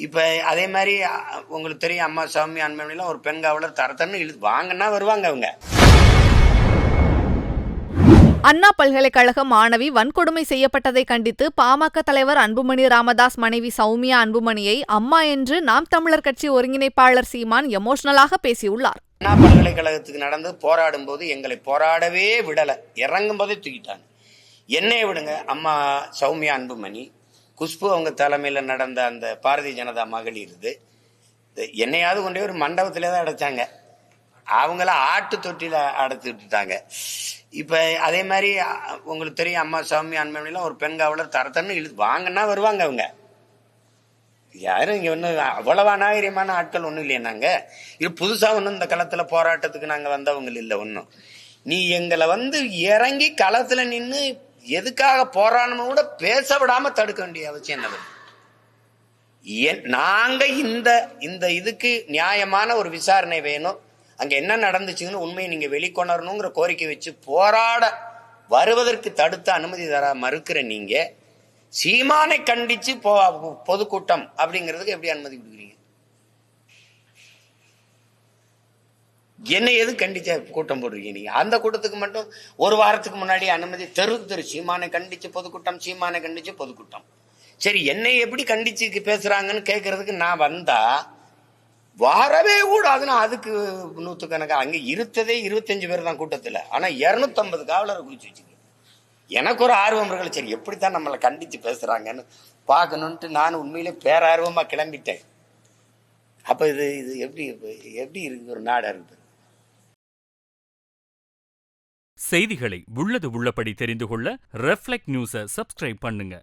இப்போ அதே மாதிரி உங்களுக்கு தெரியும், அம்மா சௌமியா அன்புமணிலாம் ஒரு பெண் காவலர் தரத்தன்னு வாங்கன்னா வருவாங்க அவங்க. அண்ணா பல்கலைக்கழக மாணவி வன்கொடுமை செய்யப்பட்டதை கண்டித்து பாமக தலைவர் அன்புமணி ராமதாஸ் மனைவி சௌமியா அன்புமணியை அம்மா என்று நாம் தமிழர் கட்சி ஒருங்கிணைப்பாளர் சீமான் எமோஷனலாக பேசியுள்ளார். அண்ணா பல்கலைக்கழகத்துக்கு நடந்து போராடும் போது எங்களை போராடவே விடலை, இறங்கும் போதே தூக்கிட்டாங்க. என்னைய விடுங்க, அம்மா சௌமியா அன்புமணி, குஷ்பு அவங்க தலைமையில் நடந்த அந்த பாரதிய ஜனதா மகளிர் இது என்னையாவது கொண்டே ஒரு மண்டபத்திலே தான் அடைச்சாங்க. அவங்கள ஆட்டு தொட்டியில் அடைச்சி விட்டுட்டாங்க. இப்போ அதே மாதிரி உங்களுக்கு தெரியும், அம்மா சௌமியா அன்புமணிலாம் ஒரு பெண் காவலர் தரத்தன்னு வாங்கன்னா வருவாங்க அவங்க. யாரும் இங்கே ஒன்றும் அவ்வளவா நாகரிகமான ஆட்கள் ஒன்றும் இல்லையா? நாங்கள் இது புதுசாக ஒன்றும் இந்த களத்தில் போராட்டத்துக்கு நாங்கள் வந்தவங்க இல்லை ஒன்றும். நீ எங்களை இறங்கி களத்தில் நின்று எதுக்காக போராடணும் கூட பேச விடாம தடுக்க வேண்டிய அவசியம் என்ன? நாங்க இந்த இதுக்கு நியாயமான ஒரு விசாரணை வேணும், அங்க என்ன நடந்துச்சுன்னு உண்மையை நீங்க வெளிக்கொணரணுங்கிற கோரிக்கை வச்சு போராட வருவதற்கு தடுத்து அனுமதி தர மறுக்கிற நீங்க சீமானை கண்டிச்சு பொதுக்கூட்டம் அப்படிங்கிறதுக்கு எப்படி அனுமதி கொடுக்குறீங்க? என்ன எது கண்டிச்ச கூட்டம் போடுறீங்க நீங்க? அந்த கூட்டத்துக்கு மட்டும் ஒரு வாரத்துக்கு முன்னாடி அனுமதி தெரு சீமானை கண்டிச்சு பொதுக்கூட்டம், சீமானை கண்டிச்சு பொதுக்கூட்டம். சரி, என்னை எப்படி கண்டிச்சு பேசுறாங்கன்னு கேட்கறதுக்கு நான் வந்தா வரவே கூடாதுன்னா அதுக்கு நூற்றுக்கணக்காக அங்க இருத்ததே 25 பேர் தான் கூட்டத்துல. ஆனா 250 காவலரை குளிச்சு வச்சுக்க. எனக்கு ஒரு ஆர்வம் இருக்கு, சரி எப்படித்தான் நம்மளை கண்டிச்சு பேசுறாங்கன்னு பார்க்கணுன்ட்டு நான் உண்மையிலே பேரார்வமா கிளம்பிட்டேன். அப்ப இது எப்படி இருக்கு ஒரு நாடா இருக்கு? செய்திகளை உள்ளது உள்ளபடி தெரிந்து கொள்ள ரெஃப்ளெக்ட் நியூஸை சப்ஸ்கிரைப் பண்ணுங்க.